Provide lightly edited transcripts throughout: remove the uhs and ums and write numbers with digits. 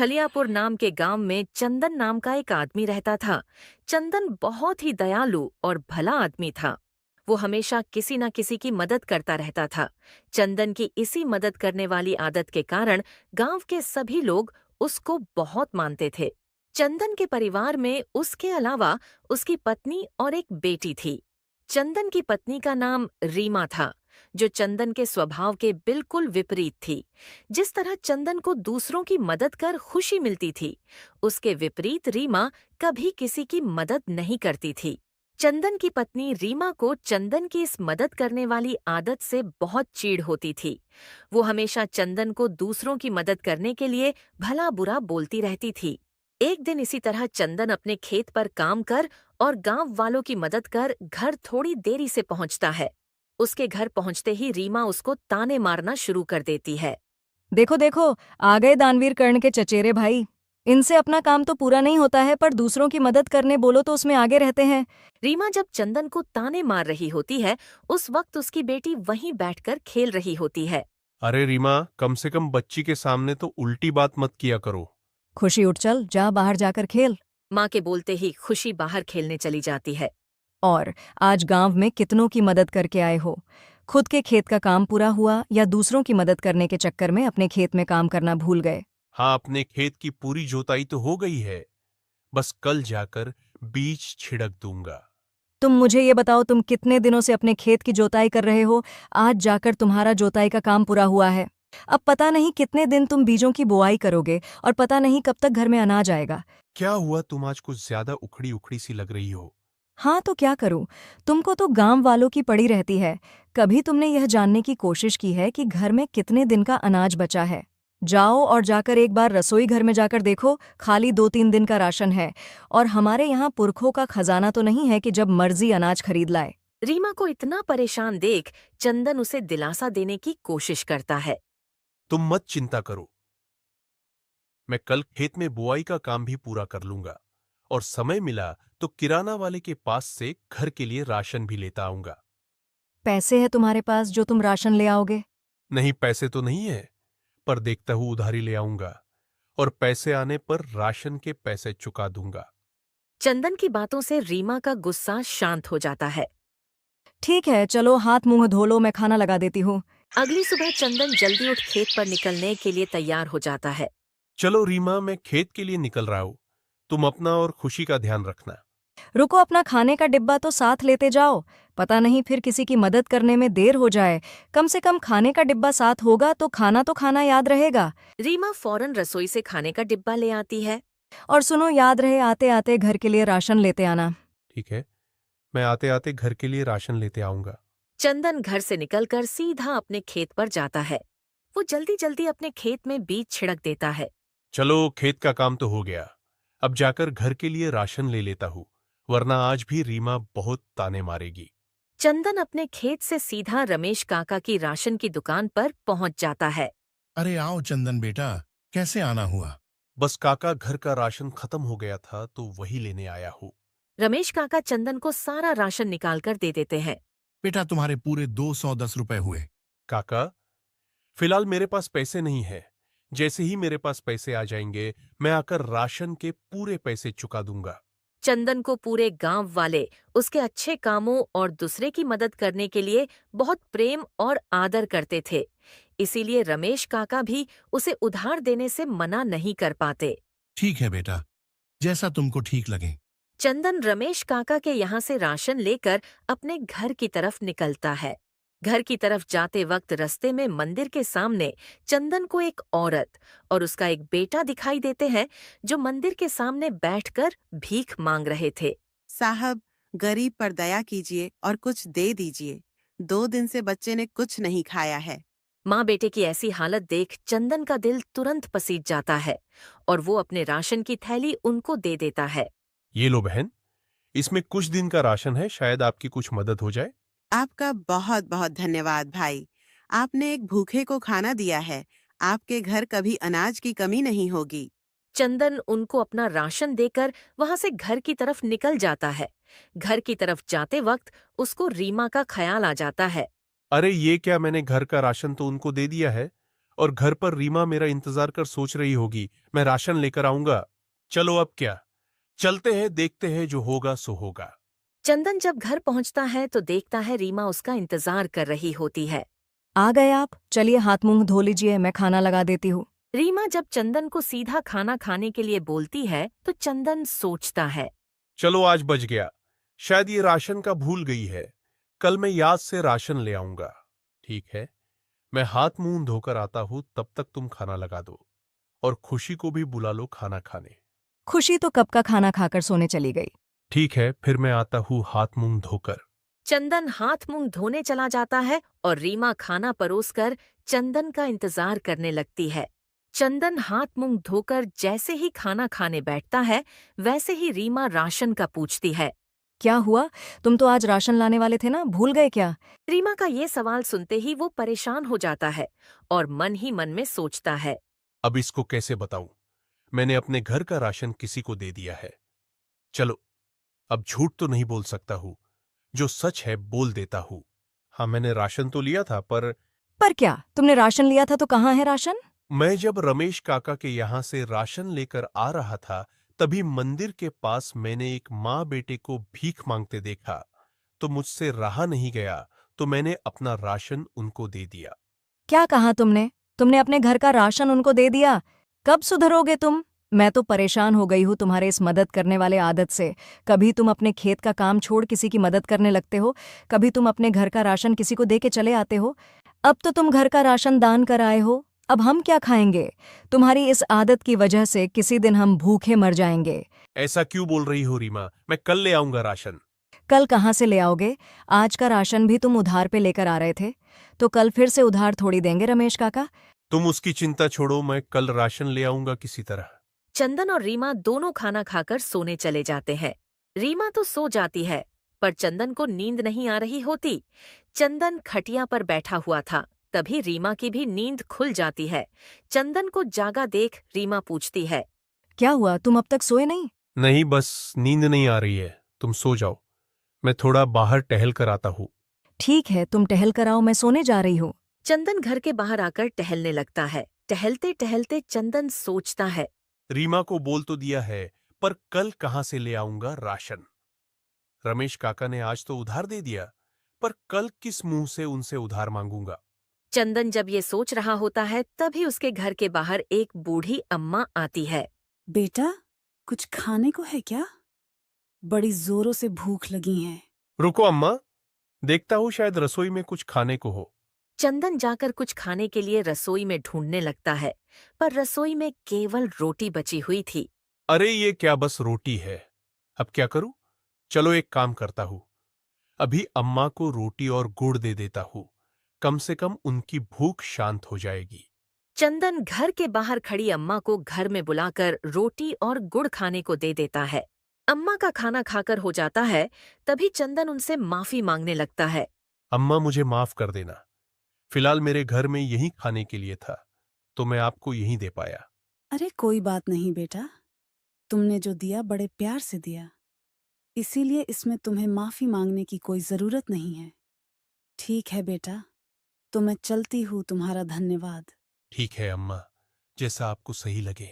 छलियापुर नाम के गांव में चंदन नाम का एक आदमी रहता था। चंदन बहुत ही दयालु और भला आदमी था। वो हमेशा किसी न किसी की मदद करता रहता था। चंदन की इसी मदद करने वाली आदत के कारण गांव के सभी लोग उसको बहुत मानते थे। चंदन के परिवार में उसके अलावा उसकी पत्नी और एक बेटी थी। चंदन की पत्नी का नाम रीमा था, जो चंदन के स्वभाव के बिल्कुल विपरीत थी। जिस तरह चंदन को दूसरों की मदद कर खुशी मिलती थी, उसके विपरीत रीमा कभी किसी की मदद नहीं करती थी। चंदन की पत्नी रीमा को चंदन की इस मदद करने वाली आदत से बहुत चीड़ होती थी। वो हमेशा चंदन को दूसरों की मदद करने के लिए भला बुरा बोलती रहती थी। एक दिन इसी तरह चंदन अपने खेत पर काम कर और गांव वालों की मदद कर घर थोड़ी देरी से पहुंचता है। उसके घर पहुंचते ही रीमा उसको ताने मारना शुरू कर देती है। देखो देखो, आ गए दानवीर कर्ण के चचेरे भाई। इनसे अपना काम तो पूरा नहीं होता है, पर दूसरों की मदद करने बोलो तो उसमें आगे रहते हैं। रीमा जब चंदन को ताने मार रही होती है, उस वक्त उसकी बेटी वहीं बैठकर खेल रही होती है। अरे रीमा, कम से कम बच्ची के सामने तो उल्टी बात मत किया करो। खुशी उठ चल, जा बाहर जाकर खेल। माँ के बोलते ही खुशी बाहर खेलने चली जाती है। और आज गांव में कितनों की मदद करके आए हो? खुद के खेत का काम पूरा हुआ या दूसरों की मदद करने के चक्कर में अपने खेत में काम करना भूल गए? हाँ, अपने खेत की पूरी जोताई तो हो गई है। बस कल जाकर बीज छिड़क दूंगा। तुम मुझे ये बताओ, तुम कितने दिनों से अपने खेत की जोताई कर रहे हो? आज जाकर तुम्हारा जोताई का काम पूरा हुआ है। अब पता नहीं कितने दिन तुम बीजों की बुआई करोगे और पता नहीं कब तक घर में अनाज आएगा। क्या हुआ, तुम आज कुछ ज्यादा उखड़ी उखड़ी सी लग रही हो? हाँ तो क्या करूं, तुमको तो गांव वालों की पड़ी रहती है। कभी तुमने यह जानने की कोशिश की है कि घर में कितने दिन का अनाज बचा है? जाओ और जाकर एक बार रसोई घर में जाकर देखो, खाली 2-3 दिन का राशन है। और हमारे यहाँ पुरखों का खजाना तो नहीं है कि जब मर्जी अनाज खरीद लाए। रीमा को इतना परेशान देख चंदन उसे दिलासा देने की कोशिश करता है। तुम मत चिंता करो, मैं कल खेत में बुआई का काम भी पूरा कर लूंगा और समय मिला तो किराना वाले के पास से घर के लिए राशन भी लेता आऊंगा। पैसे है तुम्हारे पास जो तुम राशन ले आओगे? नहीं, पैसे तो नहीं है, पर देखता हूं उधारी ले आऊंगा और पैसे आने पर राशन के पैसे चुका दूंगा। चंदन की बातों से रीमा का गुस्सा शांत हो जाता है। ठीक है, चलो हाथ मुंह धो लो, मैं खाना लगा देती हूँ। अगली सुबह चंदन जल्दी उठ खेत पर निकलने के लिए तैयार हो जाता है। चलो रीमा, मैं खेत के लिए निकल रहा हूं। तुम अपना और खुशी का ध्यान रखना। रुको, अपना खाने का डिब्बा तो साथ लेते जाओ। पता नहीं फिर किसी की मदद करने में देर हो जाए। कम से कम खाने का डिब्बा साथ होगा तो खाना याद रहेगा। रीमा फौरन रसोई से खाने का डिब्बा ले आती है। और सुनो, याद रहे आते आते घर के लिए राशन लेते आना। ठीक है, मैं आते आते घर के लिए राशन लेते आऊंगा। चंदन घर से निकलकर सीधा अपने खेत पर जाता है। वो जल्दी जल्दी अपने खेत में बीज छिड़क देता है। चलो, खेत का काम तो हो गया। अब जाकर घर के लिए राशन ले लेता हूं, वरना आज भी रीमा बहुत ताने मारेगी। चंदन अपने खेत से सीधा रमेश काका की राशन की दुकान पर पहुंच जाता है। अरे आओ चंदन बेटा, कैसे आना हुआ? बस काका, घर का राशन खत्म हो गया था तो वही लेने आया हूं। रमेश काका चंदन को सारा राशन निकालकर दे देते हैं। बेटा तुम्हारे पूरे 210 रुपए हुए। काका, फिलहाल मेरे पास पैसे नहीं है। जैसे ही मेरे पास पैसे आ जाएंगे, मैं आकर राशन के पूरे पैसे चुका दूंगा। चंदन को पूरे गांव वाले उसके अच्छे कामों और दूसरे की मदद करने के लिए बहुत प्रेम और आदर करते थे। इसीलिए रमेश काका भी उसे उधार देने से मना नहीं कर पाते। ठीक है बेटा, जैसा तुमको ठीक लगे। चंदन रमेश काका के यहाँ से राशन लेकर अपने घर की तरफ निकलता है। घर की तरफ जाते वक्त रास्ते में मंदिर के सामने चंदन को एक औरत और उसका एक बेटा दिखाई देते हैं, जो मंदिर के सामने बैठकर भीख मांग रहे थे। साहब, गरीब पर दया कीजिए और कुछ दे दीजिए। 2 दिन से बच्चे ने कुछ नहीं खाया है। माँ बेटे की ऐसी हालत देख चंदन का दिल तुरंत पसीज जाता है और वो अपने राशन की थैली उनको दे देता है। ये लो बहन, इसमें कुछ दिन का राशन है, शायद आपकी कुछ मदद हो जाए। आपका बहुत बहुत धन्यवाद भाई। आपने एक भूखे को खाना दिया है। आपके घर कभी अनाज की कमी नहीं होगी। चंदन उनको अपना राशन देकर वहां से घर की तरफ निकल जाता है। घर की तरफ जाते वक्त उसको रीमा का ख्याल आ जाता है। अरे ये क्या, मैंने घर का राशन तो उनको दे दिया है, और घर पर रीमा मेरा इंतजार कर सोच रही होगी मैं राशन लेकर आऊंगा। चलो अब क्या, चलते हैं, देखते हैं, जो होगा सो होगा। चंदन जब घर पहुंचता है तो देखता है रीमा उसका इंतजार कर रही होती है। आ गए आप? चलिए हाथ मुंह धो लीजिए, मैं खाना लगा देती हूँ। रीमा जब चंदन को सीधा खाना खाने के लिए बोलती है तो चंदन सोचता है। चलो आज बच गया, शायद ये राशन का भूल गई है, कल मैं याद से राशन ले आऊंगा। ठीक है, मैं हाथ मुंह धोकर आता हूं, तब तक तुम खाना लगा दो और खुशी को भी बुला लो खाना खाने। खुशी तो कब का खाना खाकर सोने चली गई। ठीक है, फिर मैं आता हूं हाथ मुंह धोकर। चंदन हाथ मुंह धोने चला जाता है और रीमा खाना परोसकर चंदन का इंतजार करने लगती है। चंदन हाथ मुंह धोकर जैसे ही खाना खाने बैठता है वैसे ही रीमा राशन का पूछती है। क्या हुआ? तुम तो आज राशन लाने वाले थे ना, भूल गए क्या? रीमा का ये सवाल सुनते ही वो परेशान हो जाता है और मन ही मन में सोचता है। अब इसको कैसे बताऊं, मैंने अपने घर का राशन किसी को दे दिया है। चलो, अब झूठ तो नहीं बोल सकता हूं, जो सच है बोल देता हूं। हाँ, मैंने राशन तो लिया था, पर क्या तुमने राशन लिया था तो कहाँ है राशन? मैं जब रमेश काका के यहां से राशन लेकर आ रहा था तभी मंदिर के पास मैंने एक माँ बेटे को भीख मांगते देखा, तो मुझसे रहा नहीं गया, तो मैंने अपना राशन उनको दे दिया। क्या कहा तुमने? तुमने अपने घर का राशन उनको दे दिया? कब सुधरोगे तुम? मैं तो परेशान हो गई हूँ तुम्हारे इस मदद करने वाले आदत से। कभी तुम अपने खेत का काम छोड़ किसी की मदद करने लगते हो, कभी तुम अपने घर का राशन किसी को दे के चले आते हो। अब तो तुम घर का राशन दान कर आए हो, अब हम क्या खाएंगे? तुम्हारी इस आदत की वजह से किसी दिन हम भूखे मर जाएंगे। ऐसा क्यों बोल रही हो रीमा, मैं कल ले आऊंगा राशन। कल कहाँ से ले आओगे? आज का राशन भी तुम उधार पे लेकर आ रहे थे, तो कल फिर से उधार थोड़ी देंगे रमेश काका। तुम उसकी चिंता छोड़ो, मैं कल राशन ले आऊंगा किसी तरह। चंदन और रीमा दोनों खाना खाकर सोने चले जाते हैं। रीमा तो सो जाती है पर चंदन को नींद नहीं आ रही होती। चंदन खटिया पर बैठा हुआ था, तभी रीमा की भी नींद खुल जाती है। चंदन को जागा देख रीमा पूछती है। क्या हुआ, तुम अब तक सोए नहीं? नहीं, बस नींद नहीं आ रही है, तुम सो जाओ, मैं थोड़ा बाहर टहल कर आता हूं। ठीक है, तुम टहल कर आओ, मैं सोने जा रही हूँ। चंदन घर के बाहर आकर टहलने लगता है। टहलते टहलते चंदन सोचता है। रीमा को बोल तो दिया है, पर कल कहां से ले आऊंगा राशन? रमेश काका ने आज तो उधार दे दिया, पर कल किस मुंह से उनसे उधार मांगूंगा? चंदन जब ये सोच रहा होता है तभी उसके घर के बाहर एक बूढ़ी अम्मा आती है। बेटा, कुछ खाने को है क्या? बड़ी जोरों से भूख लगी है। रुको अम्मा, देखता हूं शायद रसोई में कुछ खाने को हो। चंदन जाकर कुछ खाने के लिए रसोई में ढूंढने लगता है, पर रसोई में केवल रोटी बची हुई थी। अरे ये क्या बस रोटी है, अब क्या करूं? चलो एक काम करता हूं, अभी अम्मा को रोटी और गुड़ दे देता हूं, कम से कम उनकी भूख शांत हो जाएगी। चंदन घर के बाहर खड़ी अम्मा को घर में बुलाकर रोटी और गुड़ खाने को दे देता है। अम्मा का खाना खाकर हो जाता है, तभी चंदन उनसे माफी मांगने लगता है। अम्मा मुझे माफ कर देना, फिलहाल मेरे घर में यही खाने के लिए था, तो मैं आपको यही दे पाया। अरे कोई बात नहीं बेटा, तुमने जो दिया बड़े प्यार से दिया, इसीलिए इसमें तुम्हें माफी मांगने की कोई जरूरत नहीं है। ठीक है बेटा, तो मैं चलती हूँ, तुम्हारा धन्यवाद। ठीक है अम्मा, जैसा आपको सही लगे।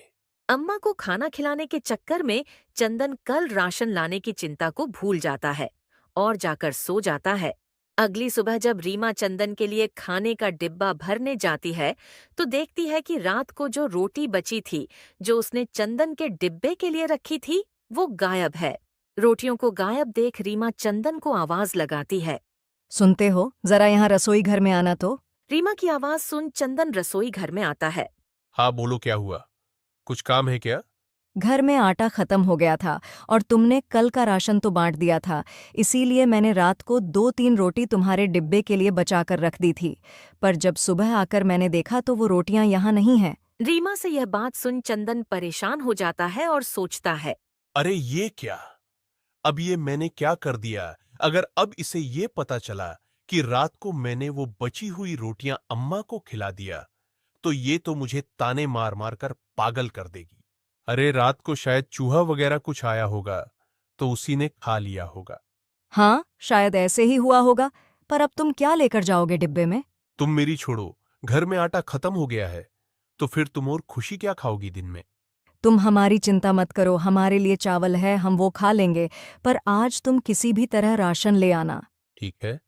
अम्मा को खाना खिलाने के चक्कर में चंदन कल राशन लाने की चिंता को भूल जाता है और जाकर सो जाता है। अगली सुबह जब रीमा चंदन के लिए खाने का डिब्बा भरने जाती है तो देखती है कि रात को जो रोटी बची थी, जो उसने चंदन के डिब्बे के लिए रखी थी, वो गायब है। रोटियों को गायब देख रीमा चंदन को आवाज लगाती है। सुनते हो, जरा यहाँ रसोई घर में आना तो। रीमा की आवाज सुन चंदन रसोई घर में आता है। हाँ बोलो, क्या हुआ, कुछ काम है क्या? घर में आटा खत्म हो गया था और तुमने कल का राशन तो बांट दिया था, इसीलिए मैंने रात को 2-3 रोटी तुम्हारे डिब्बे के लिए बचाकर रख दी थी, पर जब सुबह आकर मैंने देखा तो वो रोटियां यहाँ नहीं हैं। रीमा से यह बात सुन चंदन परेशान हो जाता है और सोचता है। अरे ये क्या, अब ये मैंने क्या कर दिया? अगर अब इसे ये पता चला कि रात को मैंने वो बची हुई रोटियां अम्मा को खिला दिया, तो ये तो मुझे ताने मार मार कर पागल कर देगी। अरे रात को शायद चूहा वगैरह कुछ आया होगा, तो उसी ने खा लिया होगा। हाँ, शायद ऐसे ही हुआ होगा, पर अब तुम क्या लेकर जाओगे डिब्बे में? तुम मेरी छोड़ो, घर में आटा खत्म हो गया है, तो फिर तुम और खुशी क्या खाओगी दिन में? तुम हमारी चिंता मत करो, हमारे लिए चावल है, हम वो खा लेंगे। पर आज तुम किसी भी तरह राशन ले आना। ठीक है,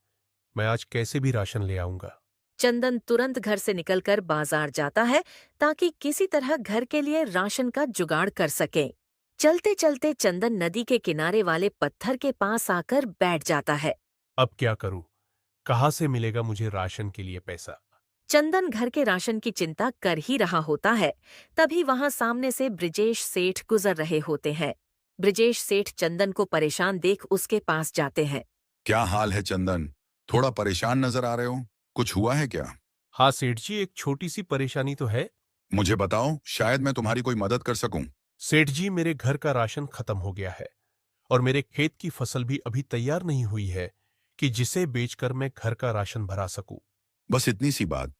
मैं आज कैसे भी राशन ले आऊंगा। चंदन तुरंत घर से निकलकर बाजार जाता है ताकि किसी तरह घर के लिए राशन का जुगाड़ कर सके। चलते चलते चंदन नदी के किनारे वाले पत्थर के पास आकर बैठ जाता है। अब क्या करूं? कहाँ से मिलेगा मुझे राशन के लिए पैसा? चंदन घर के राशन की चिंता कर ही रहा होता है, तभी वहां सामने से ब्रिजेश सेठ गुजर रहे होते हैं। ब्रिजेश सेठ चंदन को परेशान देख उसके पास जाते हैं। क्या हाल है चंदन? थोड़ा परेशान नजर आ रहे हो। कुछ हुआ है क्या? हाँ सेठ जी, एक छोटी सी परेशानी तो है। मुझे बताओ, शायद मैं तुम्हारी कोई मदद कर सकूं। सेठ जी, मेरे घर का राशन खत्म हो गया है और मेरे खेत की फसल भी अभी तैयार नहीं हुई है कि जिसे बेचकर मैं घर का राशन भरा सकूं। बस इतनी सी बात।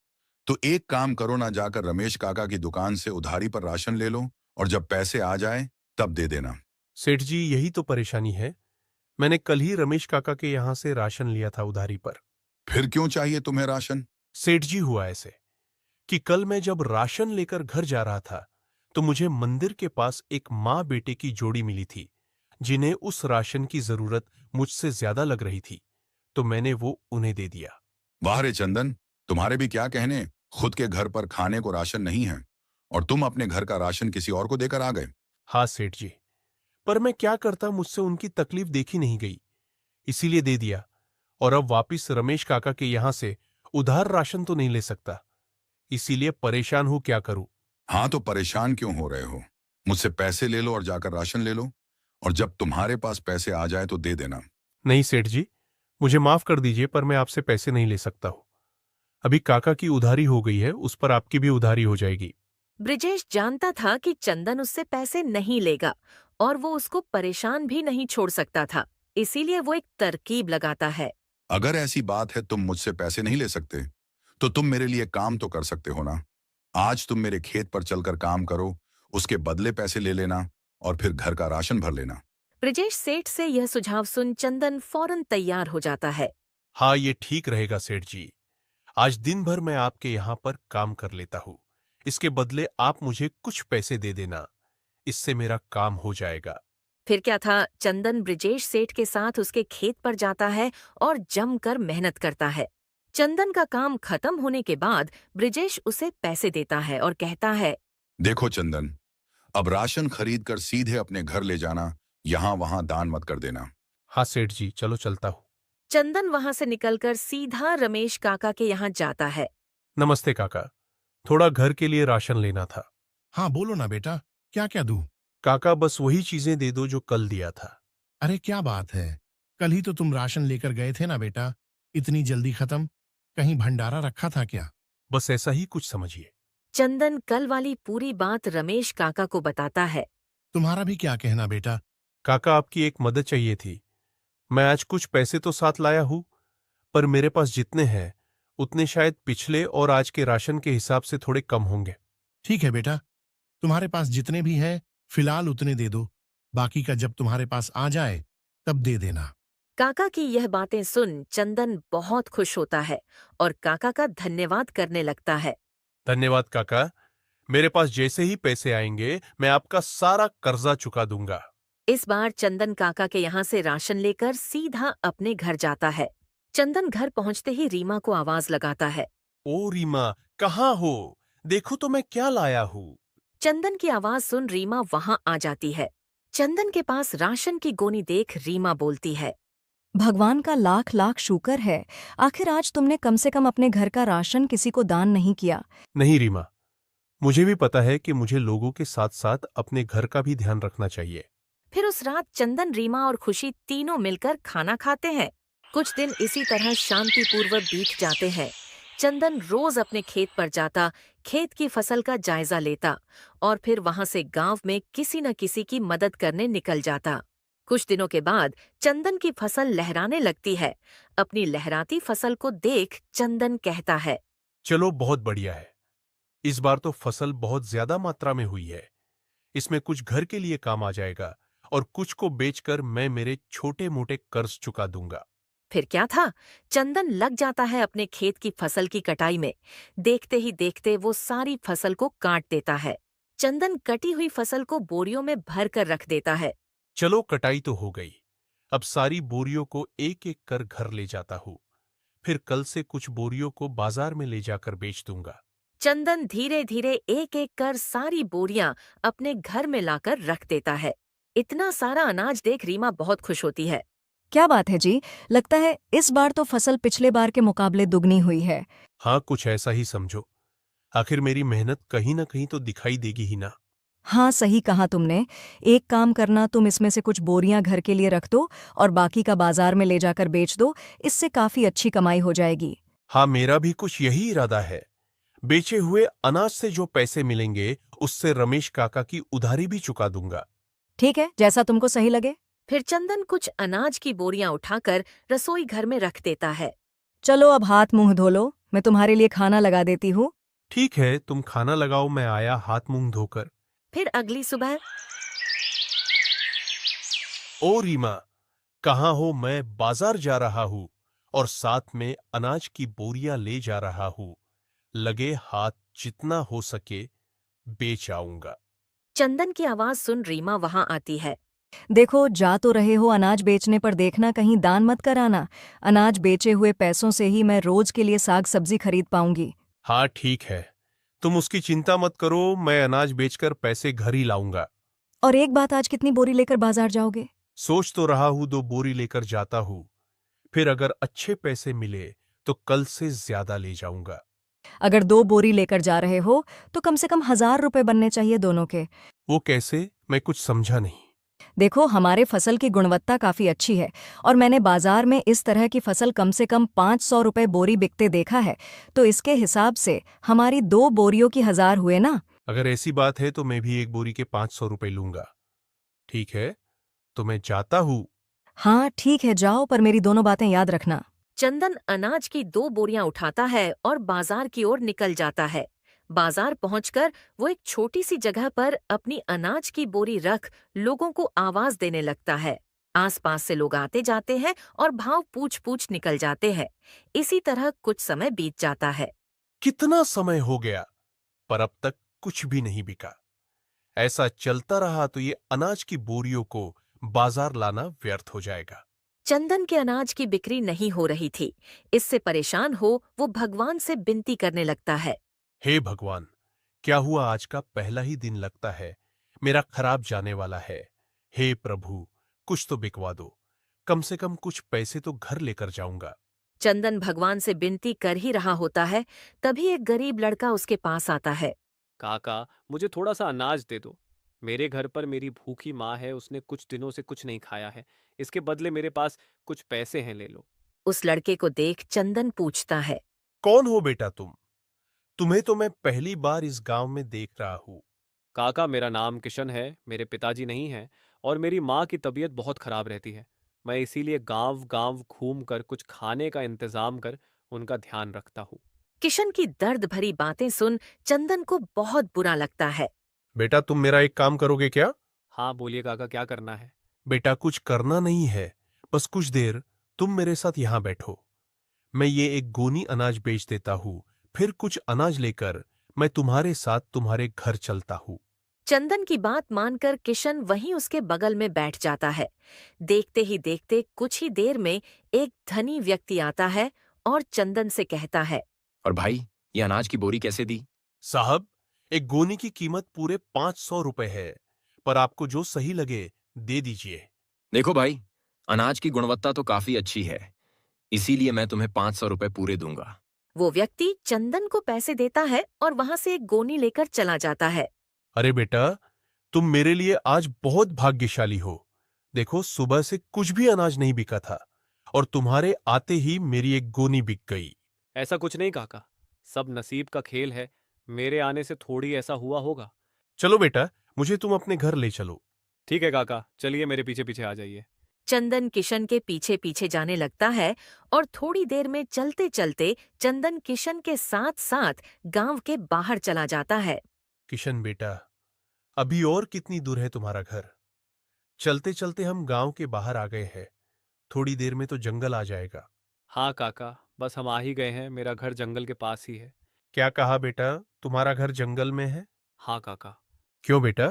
तो एक काम करो ना, जाकर रमेश काका की दुकान से उधारी पर राशन ले लो और जब पैसे आ जाए तब दे देना। सेठ जी, यही तो परेशानी है। मैंने कल ही रमेश काका के यहाँ से राशन लिया था उधारी पर। फिर क्यों चाहिए तुम्हें राशन? सेठ जी, हुआ ऐसे कि कल मैं जब राशन लेकर घर जा रहा था तो मुझे मंदिर के पास एक माँ बेटे की जोड़ी मिली थी जिन्हें उस राशन की जरूरत मुझसे ज्यादा लग रही थी, तो मैंने वो उन्हें दे दिया। वाह रे चंदन, तुम्हारे भी क्या कहने। खुद के घर पर खाने को राशन नहीं है और तुम अपने घर का राशन किसी और को देकर आ गए। हाँ सेठ जी, पर मैं क्या करता, मुझसे उनकी तकलीफ देखी नहीं गई, इसीलिए दे दिया। और अब वापिस रमेश काका के यहाँ से उधार राशन तो नहीं ले सकता, इसीलिए परेशान हूं, क्या करूं। हाँ, तो परेशान क्यों हो रहे हो? मुझसे पैसे ले लो और जाकर राशन ले लो और जब तुम्हारे पास पैसे आ जाए तो दे देना। नहीं सेठ जी, मुझे माफ कर दीजिए, पर मैं आपसे पैसे नहीं ले सकता हूं। अभी काका की उधारी हो गई है, उस पर आपकी भी उधारी हो जाएगी। ब्रिजेश जानता था कि चंदन उससे पैसे नहीं लेगा और वो उसको परेशान भी नहीं छोड़ सकता था, इसीलिए वो एक तरकीब लगाता है। अगर ऐसी बात है तुम मुझसे पैसे नहीं ले सकते तो तुम मेरे लिए काम तो कर सकते हो ना। आज तुम मेरे खेत पर चलकर काम करो, उसके बदले पैसे ले लेना और फिर घर का राशन भर लेना। ब्रिजेश सेठ से यह सुझाव सुन चंदन फौरन तैयार हो जाता है। हाँ, ये ठीक रहेगा सेठ जी। आज दिन भर मैं आपके यहाँ पर काम कर लेता हूँ, इसके बदले आप मुझे कुछ पैसे दे देना, इससे मेरा काम हो जाएगा। फिर क्या था, चंदन ब्रिजेश सेठ के साथ उसके खेत पर जाता है और जमकर मेहनत करता है। चंदन का काम खत्म होने के बाद ब्रिजेश उसे पैसे देता है और कहता है, देखो चंदन, अब राशन खरीद कर सीधे अपने घर ले जाना, यहाँ वहां दान मत कर देना। हाँ सेठ जी, चलो चलता हूँ। चंदन वहां से निकलकर सीधा रमेश काका के यहाँ जाता है। नमस्ते काका, थोड़ा घर के लिए राशन लेना था। हाँ बोलो ना बेटा, क्या क्या दूं? काका, बस वही चीजें दे दो जो कल दिया था। अरे क्या बात है, कल ही तो तुम राशन लेकर गए थे ना बेटा, इतनी जल्दी खत्म? कहीं भंडारा रखा था क्या? बस ऐसा ही कुछ समझिए। चंदन कल वाली पूरी बात रमेश काका को बताता है। तुम्हारा भी क्या कहना बेटा? काका, आपकी एक मदद चाहिए थी। मैं आज कुछ पैसे तो साथ लाया हूँ, पर मेरे पास जितने हैं उतने शायद पिछले और आज के राशन के हिसाब से थोड़े कम होंगे। ठीक है बेटा, तुम्हारे पास जितने भी हैं फिलहाल उतने दे दो, बाकी का जब तुम्हारे पास आ जाए तब दे देना। काका की यह बातें सुन चंदन बहुत खुश होता है और काका का धन्यवाद करने लगता है। धन्यवाद काका, मेरे पास जैसे ही पैसे आएंगे मैं आपका सारा कर्जा चुका दूंगा। इस बार चंदन काका के यहाँ से राशन लेकर सीधा अपने घर जाता है। चंदन घर पहुँचते ही रीमा को आवाज लगाता है। ओ रीमा, कहाँ हो? देखो तो मैं क्या लाया हूँ। चंदन की आवाज सुन रीमा वहां आ जाती है। चंदन के पास राशन की गोनी देख रीमा बोलती है, भगवान का लाख लाख शुक्र है, आखिर आज तुमने कम से कम अपने घर का राशन किसी को दान नहीं किया। नहीं रीमा, मुझे भी पता है कि मुझे लोगों के साथ साथ अपने घर का भी ध्यान रखना चाहिए। फिर उस रात चंदन, रीमा और खुशी तीनों मिलकर खाना खाते हैं। कुछ दिन इसी तरह शांतिपूर्वक बीत जाते हैं। चंदन रोज अपने खेत पर जाता, खेत की फसल का जायजा लेता और फिर वहां से गांव में किसी न किसी की मदद करने निकल जाता। कुछ दिनों के बाद चंदन की फसल लहराने लगती है। अपनी लहराती फसल को देख चंदन कहता है, चलो, बहुत बढ़िया है। इस बार तो फसल बहुत ज्यादा मात्रा में हुई है। इसमें कुछ घर के लिए काम आ जाएगा और कुछ को बेचकर मैं मेरे छोटे मोटे कर्ज चुका दूंगा। फिर क्या था, चंदन लग जाता है अपने खेत की फसल की कटाई में। देखते ही देखते वो सारी फसल को काट देता है। चंदन कटी हुई फसल को बोरियों में भर कर रख देता है। चलो कटाई तो हो गई, अब सारी बोरियों को एक एक कर घर ले जाता हूँ। फिर कल से कुछ बोरियों को बाजार में ले जाकर बेच दूंगा। चंदन धीरे धीरे एक एक कर सारी बोरियां अपने घर में लाकर रख देता है। इतना सारा अनाज देख रीमा बहुत खुश होती है। क्या बात है जी, लगता है इस बार तो फसल पिछले बार के मुकाबले दुगनी हुई है। हाँ, कुछ ऐसा ही समझो। आखिर मेरी मेहनत कहीं ना कहीं तो दिखाई देगी ही ना। हाँ, सही कहा तुमने। एक काम करना, तुम इसमें से कुछ बोरियां घर के लिए रख दो और बाकी का बाजार में ले जाकर बेच दो। इससे काफी अच्छी कमाई हो जाएगी। हाँ, मेरा भी कुछ यही इरादा है। बेचे हुए अनाज से जो पैसे मिलेंगे उससे रमेश काका की उधारी भी चुका दूंगा। ठीक है, जैसा तुमको सही लगे। फिर चंदन कुछ अनाज की बोरियां उठाकर रसोई घर में रख देता है। चलो अब हाथ मुंह धो लो, मैं तुम्हारे लिए खाना लगा देती हूँ। ठीक है, तुम खाना लगाओ, मैं आया हाथ मुंह धोकर। फिर अगली सुबह ओ रीमा, कहाँ हो? मैं बाजार जा रहा हूँ और साथ में अनाज की बोरियां ले जा रहा हूँ। लगे हाथ जितना हो सके बेच आऊंगा। चंदन की आवाज सुन रीमा वहां आती है। देखो, जा तो रहे हो अनाज बेचने, पर देखना कहीं दान मत कराना। अनाज बेचे हुए पैसों से ही मैं रोज के लिए साग सब्जी खरीद पाऊंगी। हाँ ठीक है, तुम उसकी चिंता मत करो, मैं अनाज बेचकर पैसे घर ही लाऊंगा। और एक बात, आज कितनी बोरी लेकर बाजार जाओगे? सोच तो रहा हूं 2 बोरी लेकर जाता हूँ। फिर अगर अच्छे पैसे मिले तो कल से ज्यादा ले जाऊंगा। अगर 2 बोरी लेकर जा रहे हो तो कम से कम 1,000 रुपए बनने चाहिए दोनों के। वो कैसे? मैं कुछ समझा नहीं। देखो, हमारे फसल की गुणवत्ता काफी अच्छी है और मैंने बाजार में इस तरह की फसल कम से कम 500 रुपए बोरी बिकते देखा है। तो इसके हिसाब से हमारी 2 बोरियों की 1,000 हुए ना। अगर ऐसी बात है तो मैं भी एक बोरी के 500 रुपए लूंगा। ठीक है, तो मैं जाता हूँ। हाँ ठीक है, जाओ, पर मेरी दोनों बातें याद रखना। चंदन अनाज की 2 बोरियां उठाता है और बाजार की ओर निकल जाता है। बाजार पहुंचकर वो एक छोटी सी जगह पर अपनी अनाज की बोरी रख लोगों को आवाज देने लगता है। आसपास से लोग आते जाते हैं और भाव पूछ पूछ निकल जाते हैं। इसी तरह कुछ समय बीत जाता है। कितना समय हो गया पर अब तक कुछ भी नहीं बिका। ऐसा चलता रहा तो ये अनाज की बोरियों को बाजार लाना व्यर्थ हो जाएगा। चंदन के अनाज की बिक्री नहीं हो रही थी। इससे परेशान हो वो भगवान से विनती करने लगता है। हे भगवान, क्या हुआ? आज का पहला ही दिन लगता है, मेरा खराब जाने वाला है। हे प्रभु, कुछ तो बिकवा दो, कम से कम कुछ पैसे तो घर लेकर जाऊंगा। चंदन भगवान से विनती कर ही रहा होता है, तभी एक गरीब लड़का उसके पास आता है। काका, मुझे थोड़ा सा अनाज दे दो। मेरे घर पर मेरी भूखी माँ है, उसने कुछ दिनों से कुछ नहीं खाया है। इसके बदले मेरे पास कुछ पैसे हैं, ले लो। उस लड़के को देख चंदन पूछता है। कौन हो बेटा तुम? तुम्हें तो मैं पहली बार इस गांव में देख रहा हूं। काका, मेरा नाम किशन है, मेरे पिताजी नहीं हैं और मेरी माँ की तबीयत बहुत खराब रहती है। मैं इसीलिए गांव गांव घूम कर कुछ खाने का इंतजाम कर उनका ध्यान रखता हूँ। किशन की दर्द भरी बातें सुन चंदन को बहुत बुरा लगता है। बेटा, तुम मेरा एक काम करोगे क्या? हाँ बोलिए काका, क्या करना है? बेटा, कुछ करना नहीं है, बस कुछ देर तुम मेरे साथ यहां बैठो। मैं ये एक गोनी अनाज बेच देता हूं, फिर कुछ अनाज लेकर मैं तुम्हारे साथ तुम्हारे घर चलता हूं। चंदन की बात मानकर किशन वहीं उसके बगल में बैठ जाता है। देखते ही देखते कुछ ही देर में एक धनी व्यक्ति आता है और चंदन से कहता है। और भाई, ये अनाज की बोरी कैसे दी? साहब, एक गोनी की कीमत पूरे 500 रुपए है, पर आपको जो सही लगे दे दीजिए। देखो भाई, अनाज की गुणवत्ता तो काफी अच्छी है, इसीलिए मैं तुम्हें 500 रुपए पूरे दूंगा। वो व्यक्ति चंदन को पैसे देता है और वहां से एक गोनी लेकर चला जाता है। अरे बेटा, तुम मेरे लिए आज बहुत भाग्यशाली हो। देखो, सुबह से कुछ भी अनाज नहीं बिका था और तुम्हारे आते ही मेरी एक गोनी बिक गई। ऐसा कुछ नहीं काका, सब नसीब का खेल है। मेरे आने से थोड़ी ऐसा हुआ होगा। चलो बेटा, मुझे तुम अपने घर ले चलो। ठीक है काका, चलिए मेरे पीछे पीछे आ जाइए। चंदन किशन के पीछे पीछे जाने लगता है और थोड़ी देर में चलते चलते चंदन किशन के साथ साथ गांव के बाहर चला जाता है। किशन बेटा, अभी और कितनी दूर है तुम्हारा घर? चलते चलते हम गांव के बाहर आ गए हैं। थोड़ी देर में तो जंगल आ जाएगा। हाँ काका, बस हम आ ही गए हैं, मेरा घर जंगल के पास ही है। क्या कहा बेटा, तुम्हारा घर जंगल में है? हाँ काका। क्यों बेटा,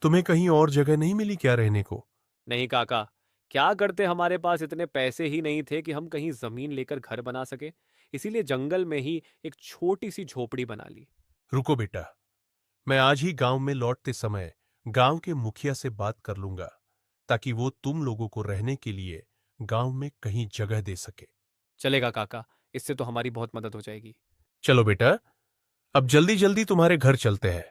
तुम्हें कहीं और जगह नहीं मिली क्या रहने को? नहीं काका, क्या करते, हमारे पास इतने पैसे ही नहीं थे कि हम कहीं जमीन लेकर घर बना सके, इसीलिए जंगल में ही एक छोटी सी झोपड़ी बना ली। रुको बेटा, मैं आज ही गांव में लौटते समय गांव के मुखिया से बात कर लूंगा, ताकि वो तुम लोगों को रहने के लिए गांव में कहीं जगह दे सके। चलेगा काका, इससे तो हमारी बहुत मदद हो जाएगी। चलो बेटा, अब जल्दी जल्दी तुम्हारे घर चलते हैं,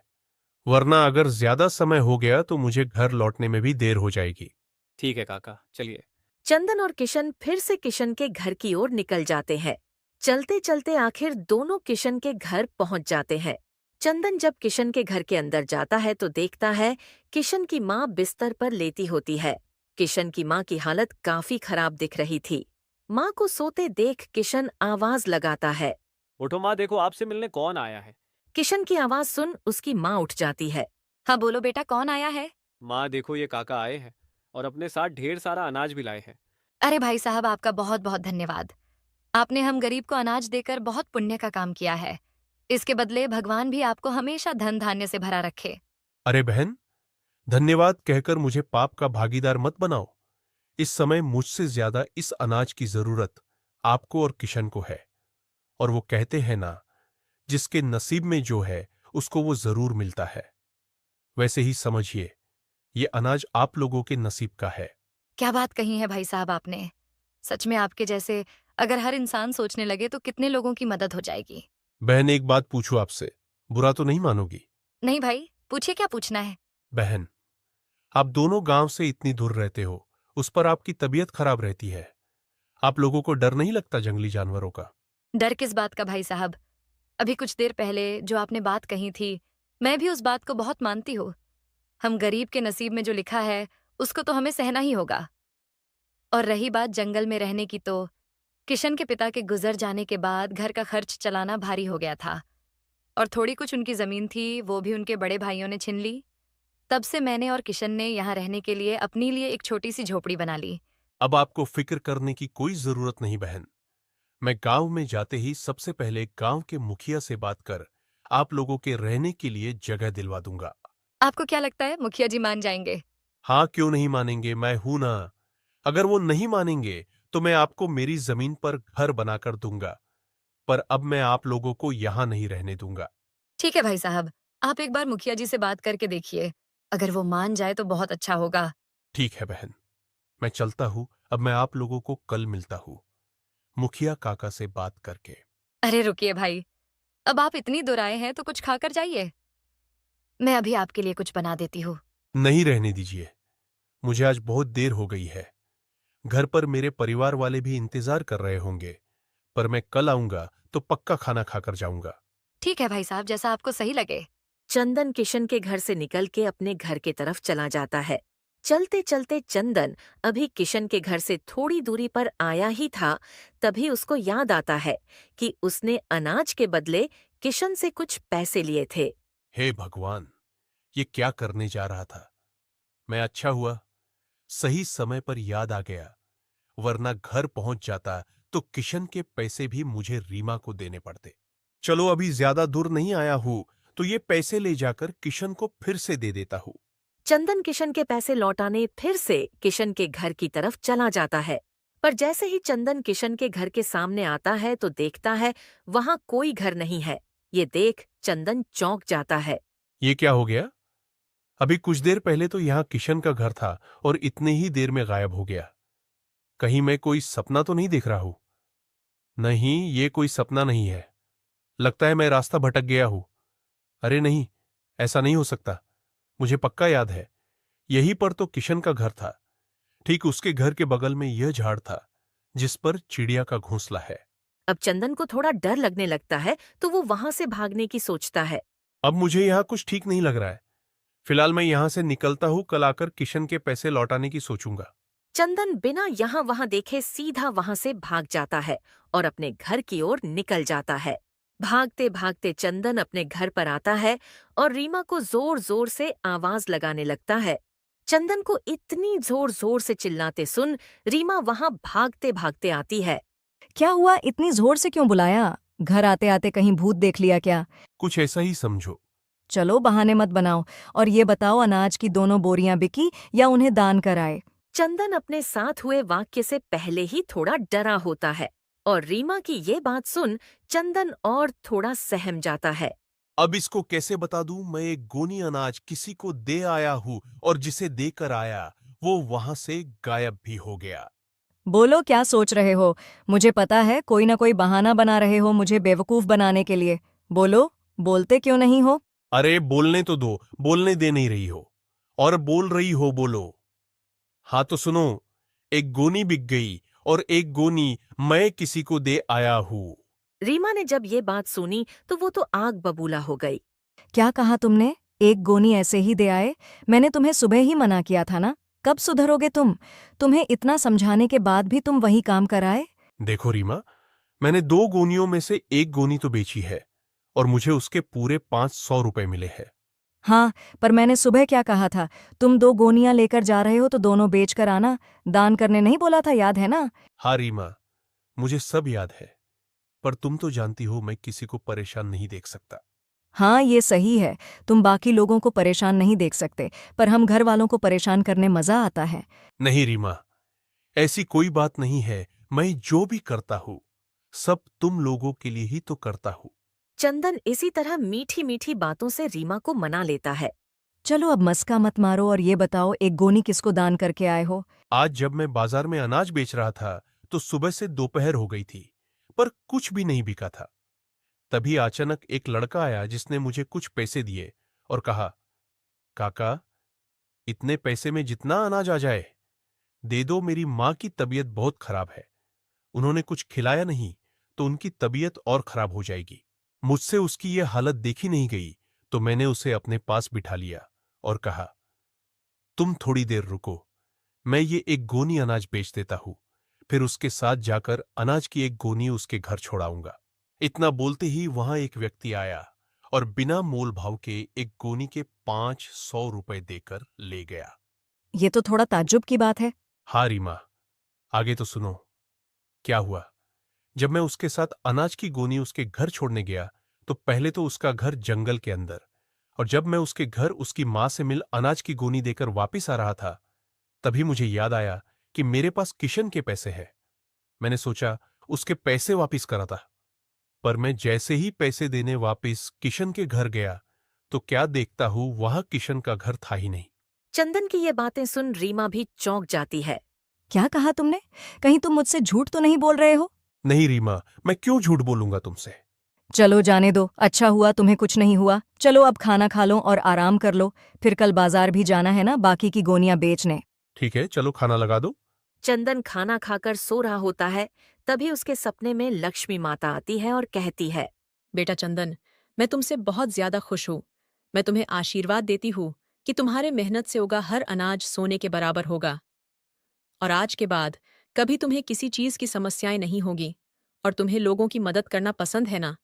वरना अगर ज्यादा समय हो गया तो मुझे घर लौटने में भी देर हो जाएगी। ठीक है काका, चलिए। चंदन और किशन फिर से किशन के घर की ओर निकल जाते हैं। चलते चलते आखिर दोनों किशन के घर पहुंच जाते हैं। चंदन जब किशन के घर के अंदर जाता है तो देखता है किशन की माँ बिस्तर पर लेटी होती है। किशन की माँ की हालत काफी खराब दिख रही थी। माँ को सोते देख किशन आवाज लगाता है। उठो माँ, देखो आपसे मिलने कौन आया है। किशन की आवाज सुन उसकी माँ उठ जाती है। हाँ बोलो बेटा, कौन आया है? माँ देखो, ये काका आए हैं और अपने साथ ढेर सारा अनाज भी लाए हैं। अरे भाई साहब, आपका बहुत बहुत धन्यवाद। आपने हम गरीब को अनाज देकर बहुत पुण्य का काम किया है। इसके बदले भगवान भी आपको हमेशा धन धान्य से भरा रखे। अरे बहन, धन्यवाद कहकर मुझे पाप का भागीदार मत बनाओ। इस समय मुझसे ज्यादा इस अनाज की जरूरत आपको और किशन को है। और वो कहते हैं ना, जिसके नसीब में जो है उसको वो जरूर मिलता है। वैसे ही समझिए, ये अनाज आप लोगों के नसीब का है। क्या बात कही है भाई साहब आपने। सच में आपके जैसे अगर हर इंसान सोचने लगे तो कितने लोगों की मदद हो जाएगी। बहन, एक बात पूछूं आपसे, बुरा तो नहीं मानोगी? नहीं भाई, पूछिए, क्या पूछना है? बहन, आप दोनों गांव से इतनी दूर रहते हो, उस पर आपकी तबीयत खराब रहती है। आप लोगों को डर नहीं लगता जंगली जानवरों का? डर किस बात का भाई साहब? अभी कुछ देर पहले जो आपने बात कही थी, मैं भी उस बात को बहुत मानती हूँ। हम गरीब के नसीब में जो लिखा है उसको तो हमें सहना ही होगा। और रही बात जंगल में रहने की, तो किशन के पिता के गुजर जाने के बाद घर का खर्च चलाना भारी हो गया था। और थोड़ी कुछ उनकी जमीन थी, वो भी उनके बड़े भाइयों ने छीन ली। तब से मैंने और किशन ने यहाँ रहने के लिए अपने लिए एक छोटी सी झोपड़ी बना ली। अब आपको फिक्र करने की कोई जरूरत नहीं बहन। मैं गांव में जाते ही सबसे पहले गांव के मुखिया से बात कर आप लोगों के रहने के लिए जगह दिलवा दूंगा। आपको क्या लगता है मुखिया जी मान जाएंगे? हाँ, क्यों नहीं मानेंगे, मैं हूं ना। अगर वो नहीं मानेंगे तो मैं आपको मेरी जमीन पर घर बनाकर दूंगा, पर अब मैं आप लोगों को यहां नहीं रहने दूंगा। ठीक है भाई साहब, आप एक बार मुखिया जी से बात करके देखिए। अगर वो मान जाए तो बहुत अच्छा होगा। ठीक है बहन, मैं चलता हूं। अब मैं आप लोगों को कल मिलता हूं, मुखिया काका से बात करके। अरे रुकिए भाई, अब आप इतनी दूर आए हैं तो कुछ खाकर जाइए। मैं अभी आपके लिए कुछ बना देती हूँ। नहीं, रहने दीजिए, मुझे आज बहुत देर हो गई है। घर पर मेरे परिवार वाले भी इंतजार कर रहे होंगे, पर मैं कल आऊंगा तो पक्का खाना खाकर जाऊंगा। ठीक है भाई साहब, जैसा आपको सही लगे। चंदन किशन के घर से निकल के अपने घर की तरफ चला जाता है। चलते चलते चंदन अभी किशन के घर से थोड़ी दूरी पर आया ही था, तभी उसको याद आता है कि उसने अनाज के बदले किशन से कुछ पैसे लिए थे। हे भगवान, ये क्या करने जा रहा था मैं? अच्छा हुआ सही समय पर याद आ गया, वरना घर पहुंच जाता तो किशन के पैसे भी मुझे रीमा को देने पड़ते। चलो, अभी ज्यादा दूर नहीं आया हूं तो ये पैसे ले जाकर किशन को फिर से दे देता हूं। चंदन किशन के पैसे लौटाने फिर से किशन के घर की तरफ चला जाता है, पर जैसे ही चंदन किशन के घर के सामने आता है तो देखता है वहां कोई घर नहीं है। ये देख चंदन चौंक जाता है। ये क्या हो गया? अभी कुछ देर पहले तो यहां किशन का घर था और इतने ही देर में गायब हो गया। कहीं मैं कोई सपना तो नहीं देख रहा हूं? नहीं, ये कोई सपना नहीं है। लगता है मैं रास्ता भटक गया हूं। अरे नहीं, ऐसा नहीं हो सकता। मुझे पक्का याद है, यहीं पर तो किशन का घर था। ठीक उसके घर के बगल में यह झाड़ था जिस पर चिड़िया का घोंसला है। अब चंदन को थोड़ा डर लगने लगता है तो वो वहां से भागने की सोचता है। अब मुझे यहां कुछ ठीक नहीं लग रहा है। फिलहाल मैं यहां से निकलता हूं, कल आकर किशन के पैसे लौटाने की सोचूंगा। चंदन बिना यहाँ वहां देखे सीधा वहां से भाग जाता है और अपने घर की ओर निकल जाता है। भागते भागते चंदन अपने घर पर आता है और रीमा को जोर जोर से आवाज लगाने लगता है। चंदन को इतनी जोर जोर से चिल्लाते सुन रीमा वहां भागते भागते आती है। क्या हुआ, इतनी जोर से क्यों बुलाया? घर आते आते कहीं भूत देख लिया क्या? कुछ ऐसा ही समझो। चलो बहाने मत बनाओ, और ये बताओ अनाज की दोनों बोरियां बिकी या उन्हें दान कराए? चंदन अपने साथ हुए वाक्य से पहले ही थोड़ा डरा होता है और रीमा की ये बात सुन चंदन और थोड़ा सहम जाता है। अब इसको कैसे बता दूं? मैं एक गोनी अनाज किसी को दे आया हूं और जिसे देकर आया वो वहां से गायब भी हो गया। बोलो, क्या सोच रहे हो? मुझे पता है कोई ना कोई बहाना बना रहे हो मुझे बेवकूफ बनाने के लिए। बोलो, बोलते क्यों नहीं हो? अरे बोलने तो दो, बोलने दे नहीं रही हो और बोल रही हो, बोलो। हाँ तो सुनो, एक गोनी बिक गई और एक गोनी मैं किसी को दे आया हूं। रीमा ने जब ये बात सुनी तो वो तो आग बबूला हो गई। क्या कहा तुमने? एक गोनी ऐसे ही दे आए? मैंने तुम्हें सुबह ही मना किया था ना। कब सुधरोगे तुम? तुम्हें इतना समझाने के बाद भी तुम वही काम कराए? देखो रीमा, मैंने 2 गोनियों में से एक गोनी तो बेची है और मुझे उसके पूरे 500 रुपए मिले हैं। हाँ, पर मैंने सुबह क्या कहा था? तुम 2 गोनियां लेकर जा रहे हो तो दोनों बेच कर आना। दान करने नहीं बोला था, याद है ना? हाँ रीमा, मुझे सब याद है, पर तुम तो जानती हो मैं किसी को परेशान नहीं देख सकता। हाँ, ये सही है। तुम बाकी लोगों को परेशान नहीं देख सकते, पर हम घर वालों को परेशान करने मजा आता है। नहीं रीमा, ऐसी कोई बात नहीं है। मैं जो भी करता हूं सब तुम लोगों के लिए ही तो करता हूं। चंदन इसी तरह मीठी मीठी बातों से रीमा को मना लेता है। चलो अब मस्का मत मारो और ये बताओ, एक गोनी किसको दान करके आए हो? आज जब मैं बाजार में अनाज बेच रहा था तो सुबह से दोपहर हो गई थी, पर कुछ भी नहीं बिका था। तभी अचानक एक लड़का आया जिसने मुझे कुछ पैसे दिए और कहा, काका, इतने पैसे में जितना अनाज आ जाए दे दो, मेरी माँ की तबीयत बहुत खराब है। उन्होंने कुछ खिलाया नहीं तो उनकी तबीयत और खराब हो जाएगी। मुझसे उसकी ये हालत देखी नहीं गई तो मैंने उसे अपने पास बिठा लिया और कहा, तुम थोड़ी देर रुको, मैं ये एक गोनी अनाज बेच देता हूं, फिर उसके साथ जाकर अनाज की एक गोनी उसके घर छोड़ाऊंगा। इतना बोलते ही वहां एक व्यक्ति आया और बिना मोल भाव के एक गोनी के 500 रुपए देकर ले गया। ये तो थोड़ा ताज्जुब की बात है। हाँ रीमा, आगे तो सुनो। क्या हुआ, जब मैं उसके साथ अनाज की गोनी उसके घर छोड़ने गया तो पहले तो उसका घर जंगल के अंदर, और जब मैं उसके घर उसकी मां से मिल अनाज की गोनी देकर वापिस आ रहा था तभी मुझे याद आया कि मेरे पास किशन के पैसे हैं। मैंने सोचा उसके पैसे वापिस कराता, पर मैं जैसे ही पैसे देने वापिस किशन के घर गया तो क्या देखता हूं, वहां किशन का घर था ही नहीं। चंदन की ये बातें सुन रीमा भी चौंक जाती है। क्या कहा तुमने? कहीं तुम मुझसे झूठ तो नहीं बोल रहे हो? नहीं रीमा, मैं क्यों झूठ बोलूंगा तुमसे। चलो जाने दो, अच्छा हुआ तुम्हें कुछ नहीं हुआ। चलो अब खाना खा लो और आराम कर लो, फिर कल बाजार भी जाना है ना बाकी की गोनियां बेचने। ठीक है, चलो खाना लगा दो। चंदन खाना खाकर सो रहा होता है, तभी उसके सपने में लक्ष्मी माता आती है और कहती है, बेटा चंदन, मैं तुमसे बहुत ज्यादा खुश हूँ। मैं तुम्हें आशीर्वाद देती हूँ कि तुम्हारे मेहनत से उगा हर अनाज सोने के बराबर होगा और आज के बाद कभी तुम्हें किसी चीज की समस्याएं नहीं होगी। और तुम्हें लोगों की मदद करना पसंद है ना,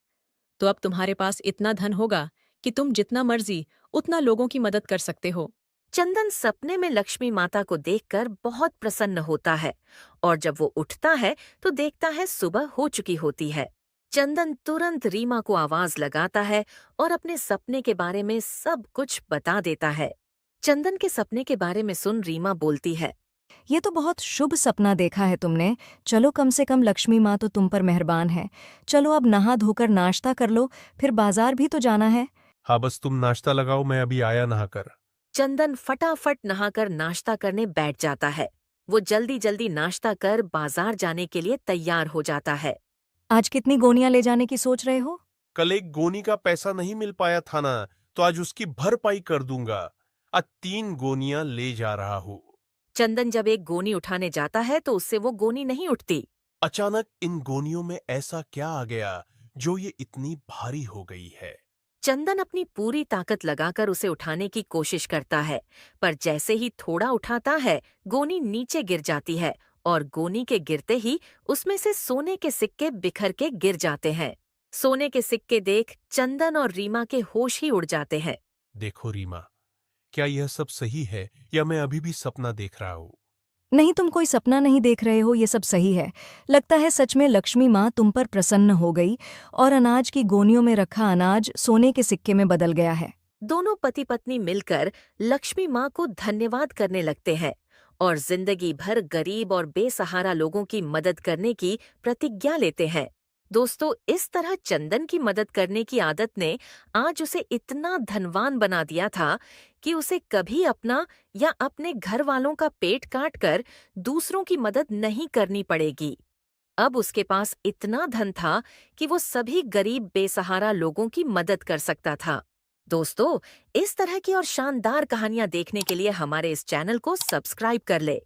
तो अब तुम्हारे पास इतना धन होगा कि तुम जितना मर्जी उतना लोगों की मदद कर सकते हो। चंदन सपने में लक्ष्मी माता को देखकर बहुत प्रसन्न होता है और जब वो उठता है तो देखता है सुबह हो चुकी होती है। चंदन तुरंत रीमा को आवाज लगाता है और अपने सपने के बारे में सब कुछ बता देता है। चंदन के सपने के बारे में सुन रीमा बोलती है, ये तो बहुत शुभ सपना देखा है तुमने। चलो कम से कम लक्ष्मी माँ तो तुम पर मेहरबान है। चलो अब नहा धोकर नाश्ता कर लो, फिर बाजार भी तो जाना है। हाँ बस तुम नाश्ता लगाओ, मैं अभी आया नहाकर। चंदन फटाफट नहाकर नाश्ता करने बैठ जाता है। वो जल्दी जल्दी नाश्ता कर बाजार जाने के लिए तैयार हो जाता है। आज कितनी गोनियां ले जाने की सोच रहे हो? कल एक गोनी का पैसा नहीं मिल पाया था ना, तो आज उसकी भरपाई कर दूंगा। आज 3 गोनियां ले जा रहा हूं। चंदन जब एक गोनी उठाने जाता है तो उससे वो गोनी नहीं उठती। अचानक इन गोनियों में ऐसा क्या आ गया जो ये इतनी भारी हो गई है। चंदन अपनी पूरी ताकत लगाकर उसे उठाने की कोशिश करता है, पर जैसे ही थोड़ा उठाता है गोनी नीचे गिर जाती है और गोनी के गिरते ही उसमें से सोने के सिक्के बिखर के गिर जाते हैं। सोने के सिक्के देख चंदन और रीमा के होश ही उड़ जाते हैं। देखो रीमा, क्या यह सब सही है या मैं अभी भी सपना देख रहा हूँ? नहीं, तुम कोई सपना नहीं देख रहे हो, ये सब सही है। लगता है सच में लक्ष्मी माँ तुम पर प्रसन्न हो गई और अनाज की गोनियों में रखा अनाज सोने के सिक्के में बदल गया है। दोनों पति पत्नी मिलकर लक्ष्मी माँ को धन्यवाद करने लगते हैं और जिंदगी भर गरीब और बेसहारा लोगों की मदद करने की प्रतिज्ञा लेते हैं। दोस्तों, इस तरह चंदन की मदद करने की आदत ने आज उसे इतना धनवान बना दिया था कि उसे कभी अपना या अपने घर वालों का पेट काट कर दूसरों की मदद नहीं करनी पड़ेगी। अब उसके पास इतना धन था कि वो सभी गरीब बेसहारा लोगों की मदद कर सकता था। दोस्तों, इस तरह की और शानदार कहानियां देखने के लिए हमारे इस चैनल को सब्सक्राइब कर ले।